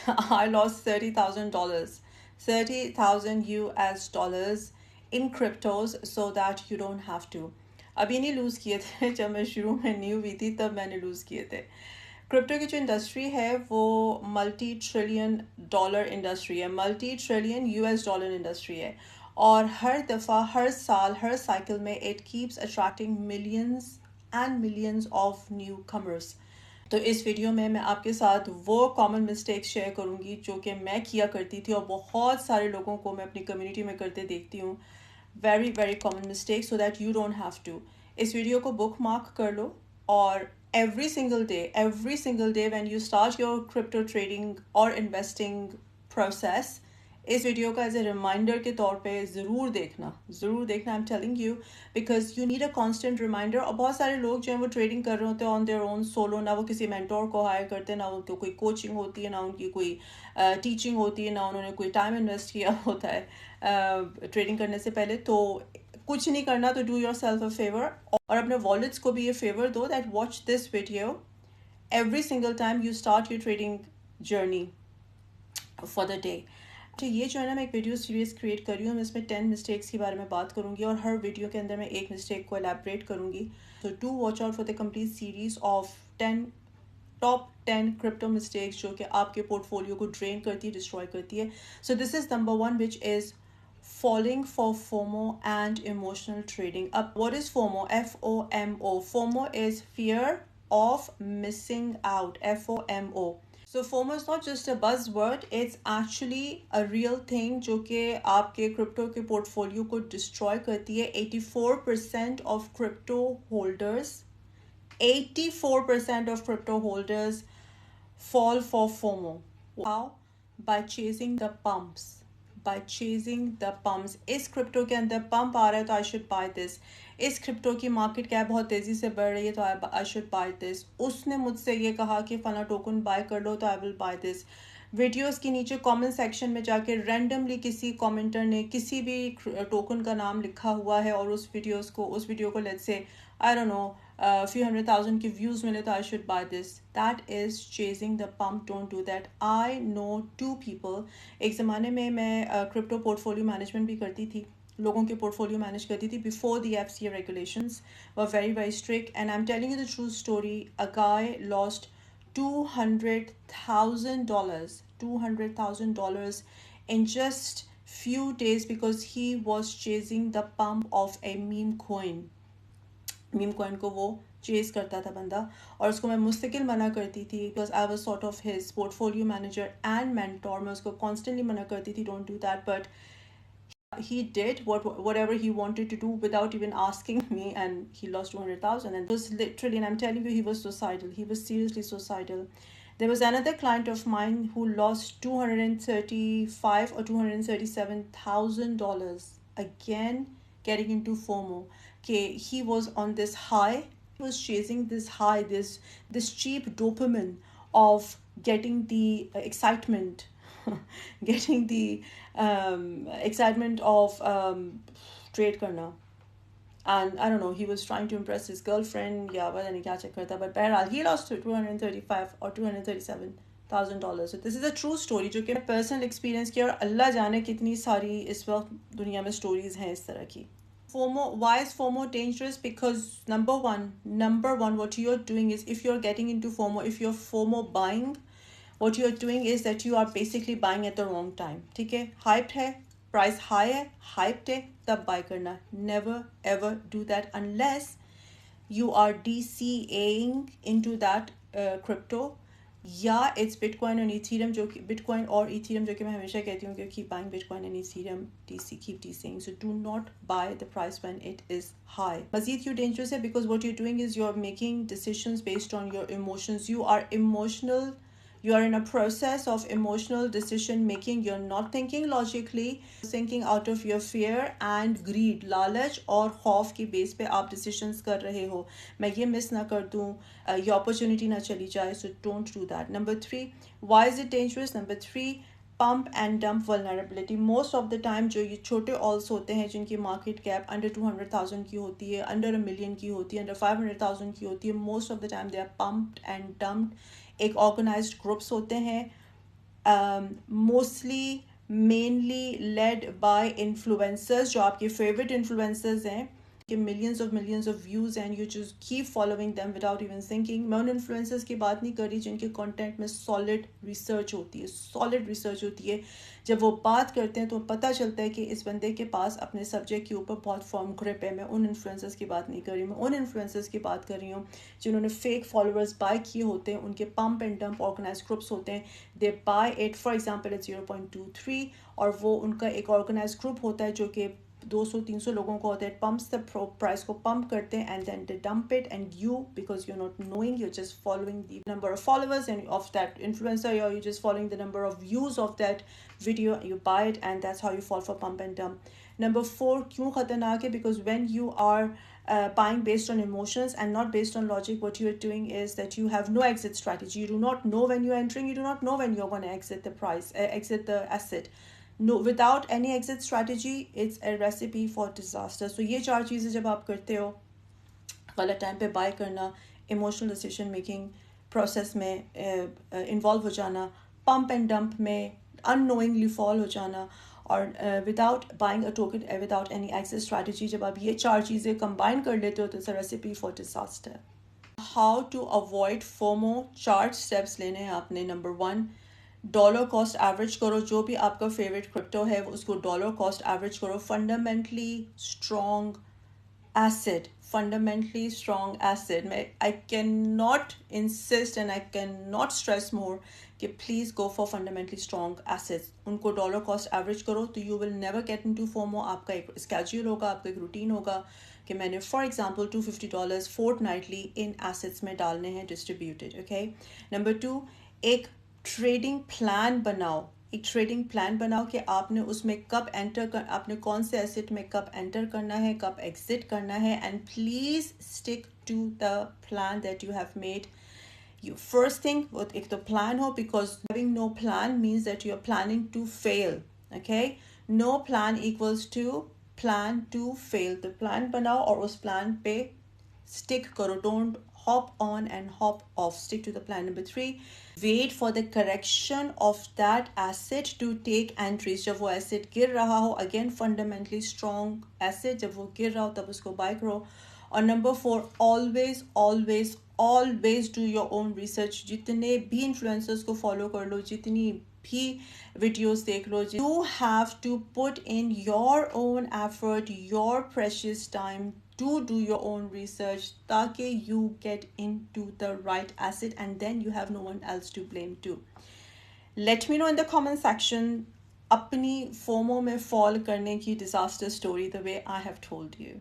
I lost $30,000, 30,000 US dollars in cryptos so that you don't have to. अभी नहीं loose किए थे, जब मैं शुरू में न्यू हुई थी तब मैंने लूज़ किए थे. क्रिप्टो की जो इंडस्ट्री है वो मल्टी ट्रिलियन डॉलर इंडस्ट्री है, multi trillion US dollar industry है. और हर दफ़ा, हर साल, हर साइकिल में it keeps attracting millions and millions of new commerce. तो इस वीडियो में मैं आपके साथ वो कॉमन मिस्टेक्स शेयर करूंगी जो कि मैं किया करती थी और बहुत सारे लोगों को मैं अपनी कम्युनिटी में करते देखती हूँ. Very very common mistakes so that you don't have to. इस वीडियो को बुक मार्क कर लो और every single day when you start your crypto trading or investing process, इस वीडियो का एज ए रिमाइंडर के तौर पे ज़रूर देखना, I am telling you, because you need a constant reminder. और बहुत सारे लोग जो हैं वो ट्रेडिंग कर रहे होते हैं ऑन देयर ओन सोलो, ना वो किसी मेंटोर को हायर करते, ना उनको कोई कोचिंग होती है, ना उनकी कोई टीचिंग होती है, ना उन्होंने कोई टाइम इन्वेस्ट किया होता है ट्रेडिंग करने से पहले. तो कुछ नहीं करना, तो do your self a favour और अपने वॉलेट्स को भी ये फेवर दो that watch this video every single time you start your trading journey for the day. तो ये जो है ना, मैं एक वीडियो सीरीज क्रिएट कर रही हूँ, मैं इसमें 10 मिस्टेक्स के बारे में बात करूँगी और हर वीडियो के अंदर मैं एक मिस्टेक को एलैबोरेट करूँगी. तो do watch out for the complete series of 10 top 10 crypto mistakes जो कि आपके पोर्टफोलियो को ड्रेन करती है, डिस्ट्रॉय करती है. So this is number 1, which is falling for FOMO and emotional trading. What is FOMO? FOMO. FOMO is fear of missing out. FOMO. So FOMO is not just a buzzword, it's actually a real thing जो कि आपके crypto के portfolio को destroy करती है. 84% of crypto holders, 84% of crypto holders fall for FOMO. How? By chasing the pumps. इस crypto के अंदर पंप आ रहा है तो आई शुड बाय दिस. इस क्रिप्टो की मार्केट कैप बहुत तेज़ी से बढ़ रही है तो आई शुड बाय दिस. उसने मुझसे ये कहा कि फला टोकन बाय कर लो तो I will by this. Videos के नीचे कमेंट सेक्शन में जाके रैंडमली किसी कमेंटर ने किसी भी टोकन का नाम लिखा हुआ है और उस वीडियो को let's say I don't know few 100,000 के व्यूज़ मिले तो I should by this. That is chasing the pump. Don't do that. I know 2 people. एक ज़माने में मैं क्रिप्टो पोर्टफोलियो मैनेजमेंट भी करती थी, लोगों के पोर्टफोलियो मैनेज करती थी before the FCA regulations were very very strict. And I'm telling you the true story. A guy lost $200,000 in just few days because he was chasing the pump of a meme coin. Meme coin को वो chess करता था बंदा और उसको मैं मुस्तकिल मना करती थी because I was sort of his portfolio manager and mentor. मैं उसको कॉन्स्टेंटली मना करती थी, don't do that. But he did whatever he wanted to do without even asking me, and he lost 200,000. And it was literally, and I'm telling you, he was suicidal. He was seriously suicidal. There was another client of mine who lost 235 or $237,000 again, getting into FOMO. Okay, he was on this high. He was chasing this high, this cheap dopamine of getting the excitement getting the excitement of trade karna. And I don't know, he was trying to impress his girlfriend, yeah, but then but Behral, he lost to 235 or $237,000. So this is a true story जो कि मैं personal experience की और अल्लाह जाने कितनी सारी इस वक्त दुनिया में stories हैं इस तरह की. FOMO. Why is FOMO dangerous? Because number one, what you're doing is, if you're getting into FOMO, if you're FOMO buying, what you're doing is that you are basically buying at the wrong time. ठीक है, hyped है, price high है, hyped है, तब buy करना. Never ever do that unless you are DCAing into that crypto. या it's Bitcoin and Ethereum, जो कि Bitcoin और Ethereum जो कि मैं हमेशा कहती हूँ कि keep buying Bitcoin and Ethereum, keep DCing. So do not buy the price when it is high. मज़ीद क्यों dangerous है? Because what you're doing is you're making decisions based on your emotions. You are in a process of emotional decision making. You're not thinking logically, thinking out of your fear and greed, लालच और खौफ की base पे आप decisions कर रहे हो. मैं ये मिस ना कर दूँ, ये opportunity ना चली जाए. So don't do that. Number 3, why is it dangerous? Number 3, pump and dump vulnerability. Most of the time जो ये छोटे ऑल्स होते हैं जिनकी मार्केट कैप अंडर 200,000 की होती है, अंडर $1 million की होती है, अंडर 500,000 की होती है, most of the time they are pumped and dumped. एक ऑर्गेनाइज्ड ग्रुप्स होते हैं, mostly mainly led by influencers, जो आपके फेवरेट इन्फ्लुएंसर्स हैं, कि millions of views and you just keep following them without even thinking. मैं उन इन्फ्लुएंसर्स की बात नहीं कर रही जिनके कंटेंट में सॉलिड रिसर्च होती है. जब वो बात करते हैं तो पता चलता है कि इस बंदे के पास अपने सब्जेक्ट के ऊपर बहुत फर्म ग्रिप है. मैं उन इन्फ्लुएंसर्स की बात नहीं कर रही, मैं उन इन्फ्लुएंसर्स की बात कर रही हूँ जिन्होंने फेक फॉलोअर्स बाय किए होते हैं. उनके pump and dump organise groups होते हैं. They buy it for example at 0.23 और वो उनका एक ऑर्गेनाइज ग्रुप होता है जो कि 200-300 लोगों को होता है. पंप्स द प्राइस को पंप करते हैं and then they dump it and you, because you not knowing, you just following the number of followers and of that influencer, or you just following the number of views of that video, you buy it and that's how you fall for pump and dump. Number 4 क्यों खतरनाक है? Because when you are buying based on emotions and not based on logic, what you are doing is that you have no exit strategy. You do not know when you're entering, you do not know when you're going to exit the asset. No, without any exit strategy, it's a recipe for disaster. So ये 4 चीज़ें जब आप करते हो, गलत time पे buy करना, emotional decision making process में इन्वॉल्व हो जाना, पंप एंड डंप में अननोइंगली फॉल हो जाना, और without buying a token, without any access strategy, जब आप ये 4 चीज़ें कंबाइन कर लेते हो तो it's a recipe for disaster. How to avoid FOMO, 4 steps लेने हैं आपने. नंबर 1, डॉलर कॉस्ट एवरेज करो. जो भी आपका फेवरेट क्रिप्टो है उसको डॉलर कॉस्ट एवरेज करो. Fundamentally strong asset, fundamentally strong asset. मैं I can not insist and I can not stress more कि please go for fundamentally strong assets. उनको डॉलर कॉस्ट एवरेज करो तो you will never get into FOMO. आपका एक schedule होगा, आपका एक रूटीन होगा कि मैंने for example $250 fortnightly in assets में डालने हैं डिस्ट्रीब्यूटेड. ओके. नंबर 2, एक ट्रेडिंग प्लान बनाओ. एक ट्रेडिंग प्लान बनाओ कि आपने उसमें कब एंटर कर, आपने कौन से एसेट में कब एंटर करना है, कब एग्जिट करना है, and please stick to the plan that you have made. You first thing, एक तो प्लान हो, because having no plan means that you are planning to fail. Okay, no plan equals to plan to fail. तो plan बनाओ और उस plan पे stick करो. Don't hop on and hop off. Stick to the plan. Number 3, wait for the correction of that asset to take entries. जब वो asset गिर रहा हो, again fundamentally strong asset, जब वो गिर रहा हो तब उसको buy करो. और number 4, always do your own research. जितने भी इन्फ्लुएंसर्स को फॉलो कर लो, जितनी भी वीडियोस देख लो, you have to put in your own effort, your precious time to do your own research ताकि you get into the right asset and then you have no one else to blame too. Let me know in the comment section अपनी FOMO में fall करने की disaster story the way I have told you.